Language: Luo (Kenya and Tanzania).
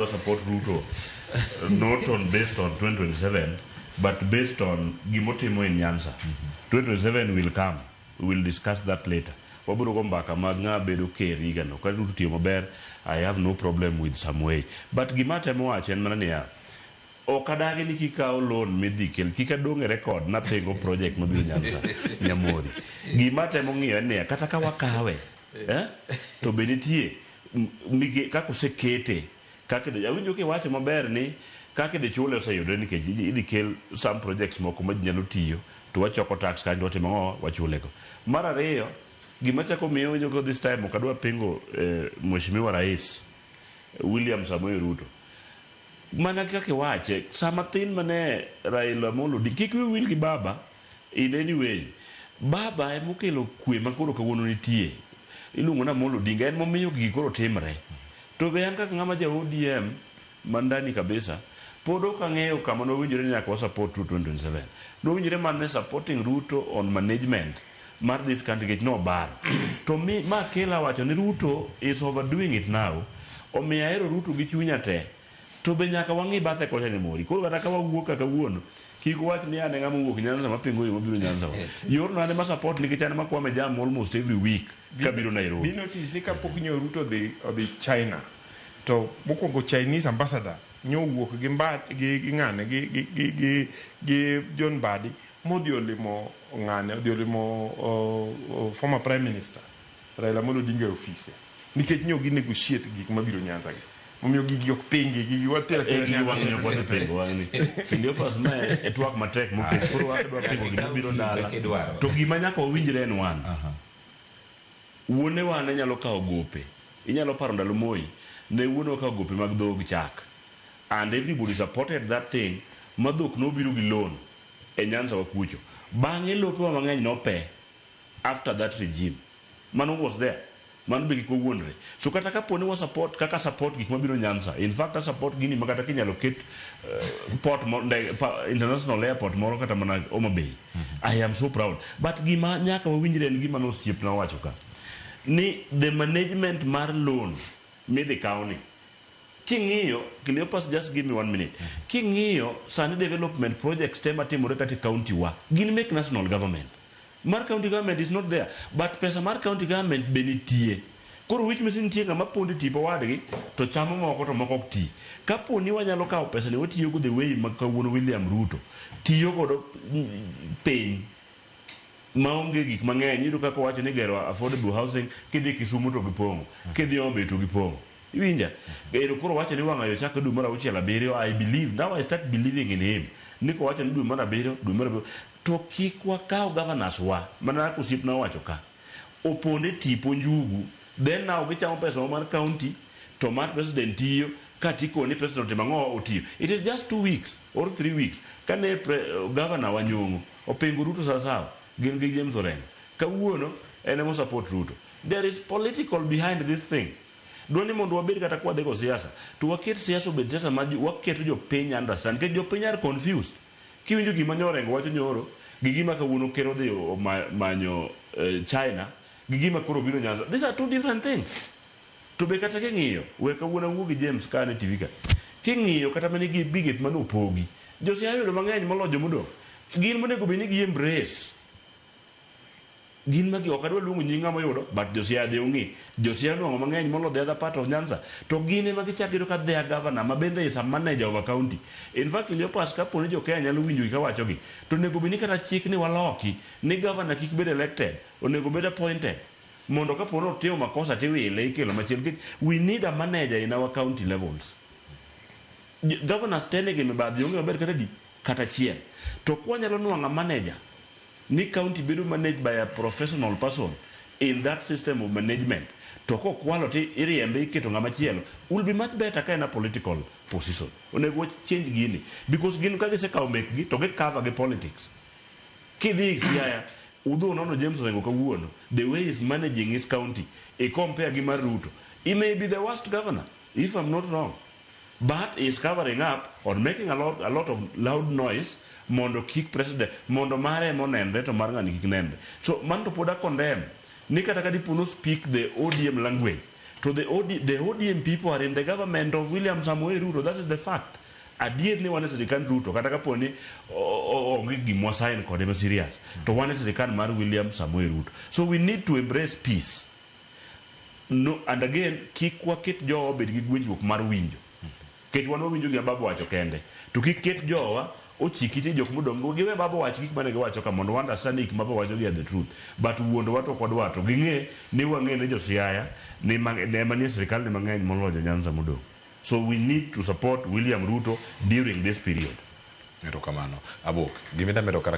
support Ruto, not on based on 2027, but based on Gimotimo in Nyanza. 2027 will come. We will discuss that later. I have no problem with some way. But Gimata Moach and Manania. Okada ni kikao loan medical kikadong record nothing go project mabiyo Nyanza Nyamori. Gimata mongi ne kataka wakawe. To benitie kako sekete kake de awinjo ke wacho maber ni kake de chule oseyudo ni ke idikel some projects moko ma nyalo tiyo to wachoko tax kanyo timo wachulego. Mar ariyo gima chako miyo winjo this time okadwa pengo mheshimiwa rais William Samoei Ruto mana kake wache sama tin mane Raila Amolo dikik wi wil gi baba in any way baba e mokelo kwe makoro kawuono nitie ilungo na Amolo Odinga en momiyo gigi koro timre to be an kaka ng'ama ja ODM mandani kabisa pod ok ang'eyo kama nowinjore ni nyaka support 2027 nowinjore man supporting Ruto on management mar this candidate no bar to me ma kela wacho ni Ruto is overdoing it now omiyo ahero Ruto gi chunya te to be nyaka wang'i bathe kocha ni mori koro kata ka wawuok kaka wuono kiko wach ni ane ng'ama wuok Nyanza mapingo yo mabiro Nyanza yor no ane ma support ni kichana makwame jam almost every week kabiro Nairobi. Be notice ni kapok nyo Ruto the China to mokwongo Chinese ambassador nyo wuok gi mbad gi ng'ane gi John Badi modhi olimo ng'ane odhi olimo former prime minister Raila Amolo Odinga office nikech nyo gi negotiate gik mabiro Nyanza gi momiyo gigi ok pingi gigi watera kenya wanyo kwase pingo wani ndio pas ma etwak matek mokes koro wakadwa pingo gima biro ndala to gima nyaka owinjre en wan wuone wan nyalo kawo gope inyalo paro ndalo Moi ne wuone kawo gope mag dhog chak and everybody supported that thing madhok no biro gi loan e Nyanza wa kucho bang'e lope wa mang'eny no pe after that regime mano was there man be ko wonre so kata ka poni wa support kaka support gik mabiro Nyanza in fact a support gini makata kinyalo ket port international airport moro kata mana Homa Bay. I am so proud but gima nyaka wawinjre en gima no siep na wacho ka ni the management mar loan me the county king'iyo Cleopas just give me 1 minute king'iyo sani development projects tema timore kati county wa gin make national government mar county government is not there but pesa mar county government benitie koro which means nitie ngama pondi tipo wadgi to chamo moko to moko ti kaponi wanyalo kawo pesa ne watiyo go the way makawuono William Ruto tiyo godo piny maonge gik mang'eny yudo kaka wacho ni gero affordable housing kidhi Kisumu to gipong'o kidhi Homabay to gipong'o iwinja gero koro wacho ni wang'ayo chako dwe mar 6 I believe now I start believing in him niko wacho ni dwe mar 7 to kik wakaw governors wa mana kusip na wacho ka oponde tipo njugu then now gichamo pesa mar county to mar president tiyo katiko ni president mang'o otiyo it is just 2 weeks or 3 weeks kane governor Wanyongo opengo Ruto sawa gin gi James Orengo kawuono ene mo support Ruto there is political behind this thing doni mondo wabed kata kwa dego siasa to waket siasa obed siasa ma waketo jo piny understand ke jo piny are confused kiwinjo gima Orengo wacho nyoro gi gima kawuono kero dhi manyo China gi gima koro biro Nyanza these are two different things to be kata king'iyo we kawuono wuogi James kane TV ka king'iyo kata mani gi biget mano pogi jo Siaya yudo mang'eny molojo mudo gin monego beni gi embrace gin magi okadwa luongo nyinga moyudo but jo Siaya de ong'i jo Siaya no mang'eny molo the other part of Nyanza to gine magi chak yudo ka their governor mabende is a manager of a county in fact Cleopas kaponi jo Kenya nyalo winjo ka wacho gi to nego beni kata chik ni waloki ni governor kik bed elected onego bed appointed mondo kapono timo makosa tiwile ikelo machiel we need a manager in our county levels governor stenege mebadhi onge maber kata di kata chiel to kwa nyalo nuanga manager ni county bedo managed by a professional person in that system of management to ko kwalo ti iriembe iketo ngama chielo will be much better kind of political position onego change gini because gin ka gise kawo make gi to get cover gi politics kidhi Siaya udho nono James Orengo kawuono the way is managing his county e compare gi mar Ruto he may be the worst governor if I'm not wrong but is covering up or making a lot of loud noise mondo kick president mondo mare monendre to mar ng'ani kik nendre so man to poda condemn ni kata kadipo no speak the ODM language to the ODM people are in the government of William Samoei Ruto. That is the fact. Adier ni wane sirikal Ruto kata kapo ni onge gimwa sign kode ma serious to wane sirikal mar William Samoei Ruto. So we need to embrace peace. No, and again kik waket jowa bed gi gwinjruok mar winjo. Ket wan winjo gi babu wacho kende. To kik ket jowa ochikiti jok modongo giwe babu wacho gik mane giwacho ka mondo understand gik babu wacho gi the truth. But wuondo wato kod wato ging'e ni wang'e ne jo Siaya ne manie sirikal ne mang'eny moloyo jo Nyanza modong. So we need to support William Ruto during this period. Erokamano. Abok, gimita medo